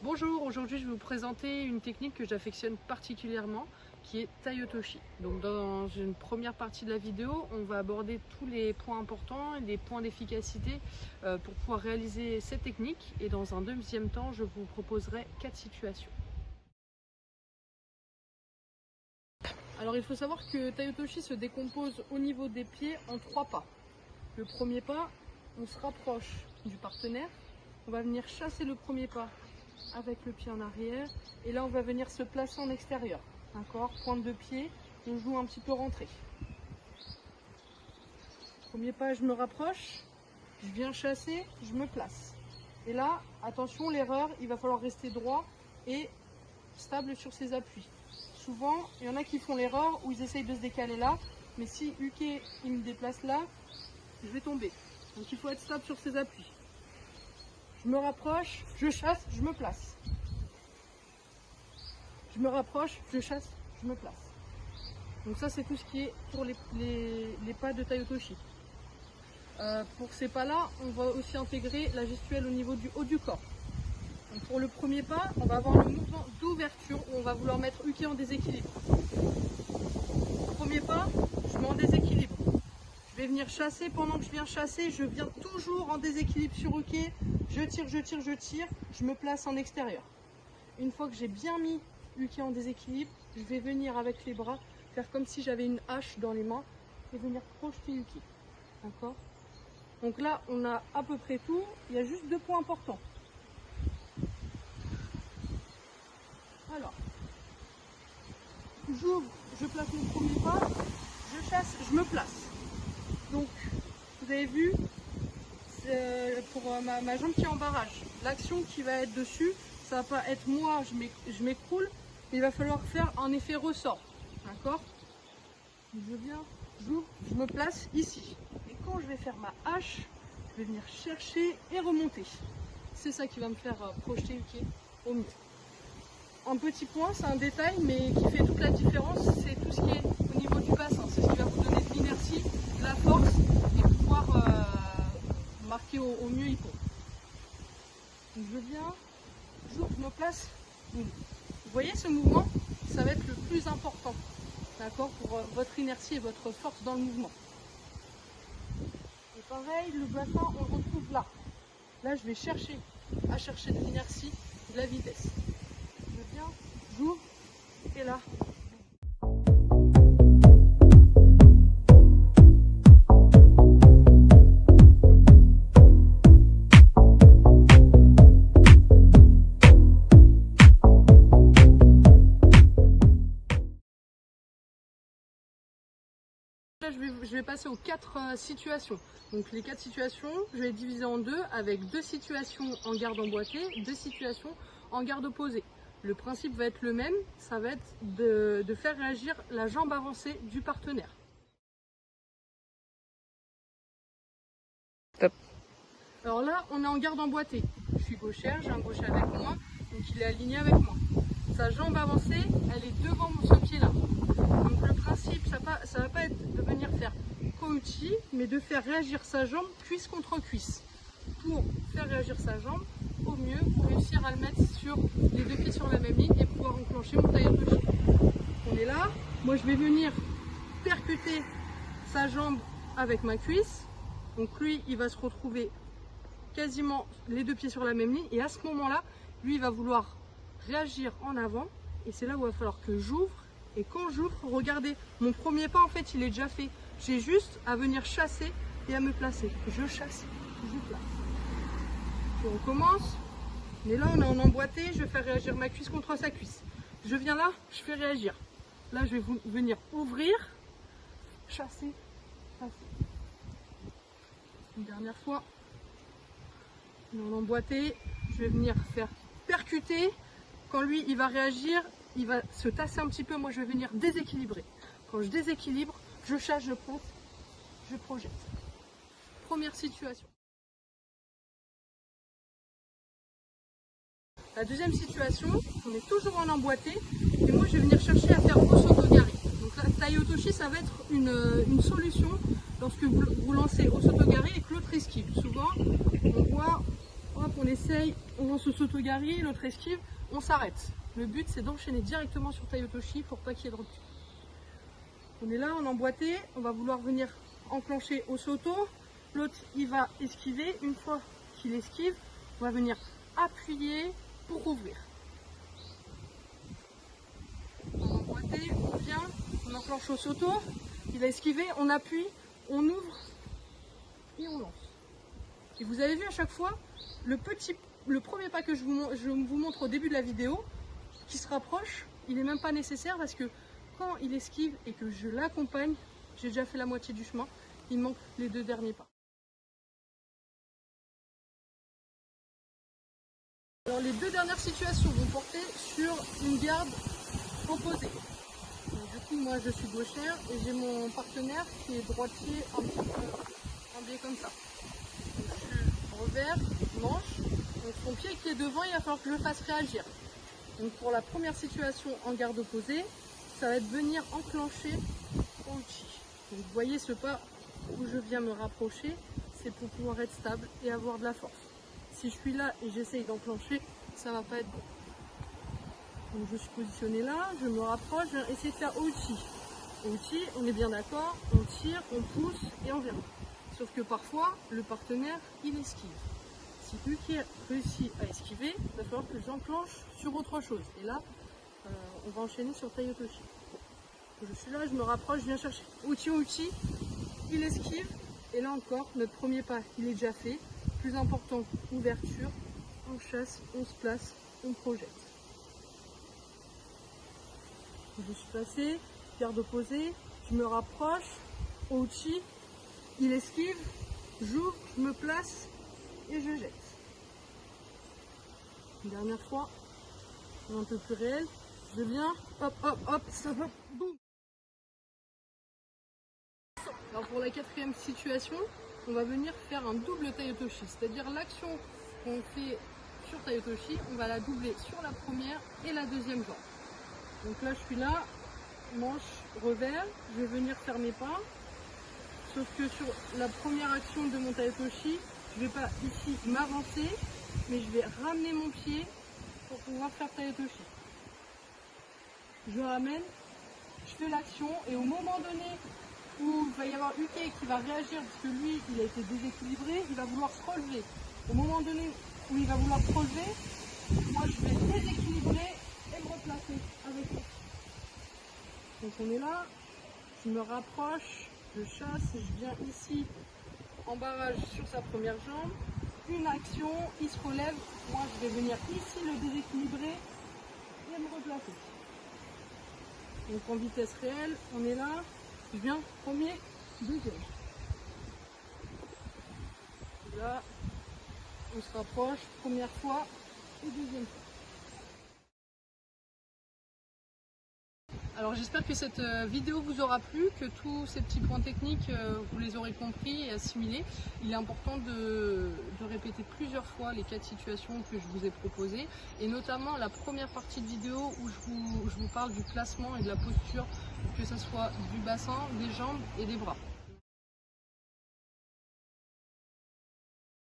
Bonjour, aujourd'hui je vais vous présenter une technique que j'affectionne particulièrement qui est Tai Otoshi. Donc dans une première partie de la vidéo, on va aborder tous les points importants et les points d'efficacité pour pouvoir réaliser cette technique. Et dans un deuxième temps, je vous proposerai 4 situations. Alors il faut savoir que Tai Otoshi se décompose au niveau des pieds en 3 pas. Le premier pas, on se rapproche du partenaire, on va venir chasser le premier pas avec le pied en arrière et là on va venir se placer en extérieur, d'accord, pointe de pied, le genou un petit peu rentré. Premier pas, je me rapproche, je viens chasser, je me place. Et là, attention, l'erreur, il va falloir rester droit et stable sur ses appuis. Souvent, il y en a qui font l'erreur où ils essayent de se décaler là, mais si Uke il me déplace là, je vais tomber. Donc il faut être stable sur ses appuis. Je me rapproche, je chasse, je me place. Je me rapproche, je chasse, je me place. Donc ça c'est tout ce qui est pour les pas de Tai Otoshi. Pour ces pas-là, on va aussi intégrer la gestuelle au niveau du haut du corps. Donc pour le premier pas, on va avoir le mouvement d'ouverture où on va vouloir mettre Uke en déséquilibre. Premier pas, je mets en déséquilibre. Je vais venir chasser, pendant que je viens chasser, je viens toujours en déséquilibre sur Uke. Je tire, je tire, je tire, je me place en extérieur. Une fois que j'ai bien mis Uke en déséquilibre, je vais venir avec les bras, faire comme si j'avais une hache dans les mains et venir projeter Uke. D'accord? Donc là, on a à peu près tout. Il y a juste 2 points importants. Alors, j'ouvre, je place mon premier pas, je chasse, je me place. Donc, vous avez vu, pour ma jambe qui est en barrage, l'action qui va être dessus, ça va pas être moi, je m'écroule, mais il va falloir faire un effet ressort. D'accord? Je viens, j'ouvre, je me place ici. Et quand je vais faire ma hache, je vais venir chercher et remonter. C'est ça qui va me faire projeter Uke au mieux. Un petit point, c'est un détail, mais qui fait toute la différence, c'est tout ce qui est au niveau du bassin. C'est ce qui va vous donner de l'inertie, de la force et pouvoir marquer au mieux il faut. Donc je viens, j'ouvre, je me place, boum. Vous voyez ce mouvement, ça va être le plus important, d'accord, pour votre inertie et votre force dans le mouvement. Et pareil, le bassin, on le retrouve là. Là, je vais chercher de l'inertie, de la vitesse. Je viens, j'ouvre, et là. Là, je vais passer aux 4 situations. Donc les 4 situations, je vais les diviser en 2 avec 2 situations en garde emboîtée, 2 situations en garde opposée. Le principe va être le même, ça va être de faire réagir la jambe avancée du partenaire. Top. Alors là, on est en garde emboîtée. Je suis gauchère, j'ai un gaucher avec moi, donc il est aligné avec moi. Sa jambe avancée, elle est devant ce pied-là. Donc le principe, ça va pas être de venir faire kouchi, mais de faire réagir sa jambe cuisse contre cuisse. Pour faire réagir sa jambe, au mieux, pour réussir à le mettre sur les 2 pieds sur la même ligne et pouvoir enclencher mon Tai Otoshi. On est là, moi je vais venir percuter sa jambe avec ma cuisse. Donc lui, il va se retrouver quasiment les 2 pieds sur la même ligne et à ce moment-là, lui, il va vouloir réagir en avant et c'est là où il va falloir que j'ouvre. Et quand j'ouvre, regardez, mon premier pas en fait il est déjà fait. J'ai juste à venir chasser et à me placer. Je chasse, je place. On recommence. Mais là on est en emboîté, je vais faire réagir ma cuisse contre sa cuisse. Je viens là, je fais réagir. Là je vais venir ouvrir, chasser, chasser. Une dernière fois. On est en emboîté, je vais venir faire percuter. Quand lui il va réagir, il va se tasser un petit peu, moi je vais venir déséquilibrer. Quand je déséquilibre, je chasse, je place, je projette. Première situation. La deuxième situation, on est toujours en emboîté et moi je vais venir chercher à faire Osotogari. Donc là, Tai Otoshi, ça va être une solution lorsque vous lancez Osotogari et que l'autre esquive. Souvent, on voit, hop, on essaye, on lance au saut-gari, l'autre esquive, on s'arrête. Le but c'est d'enchaîner directement sur Tai Otoshi pour pas qu'il y ait de rupture. On est là, on est emboîté, on va vouloir venir enclencher au sauto. L'autre il va esquiver, une fois qu'il esquive, on va venir appuyer pour ouvrir. On est emboîté, on vient, on enclenche au sauto, il va esquiver, on appuie, on ouvre et on lance. Et vous avez vu à chaque fois, le premier pas que je vous montre au début de la vidéo, qui se rapproche, il n'est même pas nécessaire parce que quand il esquive et que je l'accompagne, j'ai déjà fait la moitié du chemin, il manque les 2 derniers pas. Alors les 2 dernières situations vont porter sur une garde opposée. Donc, du coup moi je suis gauchère et j'ai mon partenaire qui est droitier un petit peu un biais comme ça. Donc, je suis revers, manche, donc son pied qui est devant, il va falloir que je le fasse réagir. Donc pour la première situation en garde opposée, ça va être venir enclencher au uchi. Donc vous voyez ce pas où je viens me rapprocher, c'est pour pouvoir être stable et avoir de la force. Si je suis là et j'essaye d'enclencher, ça va pas être bon. Donc je suis positionnée là, je me rapproche, je vais essayer de faire uchi. Uchi, on est bien d'accord, on tire, on pousse et on vient. Sauf que parfois, le partenaire, il esquive. Si lui qui réussit à esquiver, il va falloir que j'enclenche sur autre chose. Et là, on va enchaîner sur Tai Otoshi. Je suis là, je me rapproche, je viens chercher uchi, il esquive. Et là encore, notre premier pas, il est déjà fait. Plus important, ouverture, on chasse, on se place, on projette. Je suis passée, garde opposée, je me rapproche, uchi, il esquive, j'ouvre, je me place et je jette. Une dernière fois, un peu plus réel, je viens, hop, hop, hop, ça va, boum. Alors pour la 4e situation, on va venir faire un double Tai Otoshi, c'est-à-dire l'action qu'on fait sur Tai Otoshi, on va la doubler sur la première et la 2e jambe. Donc là je suis là, manche, revers, je vais venir faire mes pas, sauf que sur la première action de mon Tai Otoshi, je ne vais pas ici m'avancer, mais je vais ramener mon pied pour pouvoir faire Tai Otoshi. Je ramène, je fais l'action et au moment donné où il va y avoir Uke qui va réagir parce que lui il a été déséquilibré, il va vouloir se relever. Au moment donné où il va vouloir se relever, moi je vais déséquilibrer et me replacer avec lui. Donc on est là, je me rapproche, je chasse, je viens ici en barrage sur sa première jambe, une action, il se relève, moi je vais venir ici le déséquilibrer et me replacer. Donc en vitesse réelle, on est là, je viens premier, 2e. Là, on se rapproche, première fois et 2e fois. Alors j'espère que cette vidéo vous aura plu, que tous ces petits points techniques vous les aurez compris et assimilés. Il est important de répéter plusieurs fois les 4 situations que je vous ai proposées et notamment la première partie de vidéo où je vous parle du placement et de la posture, que ce soit du bassin, des jambes et des bras.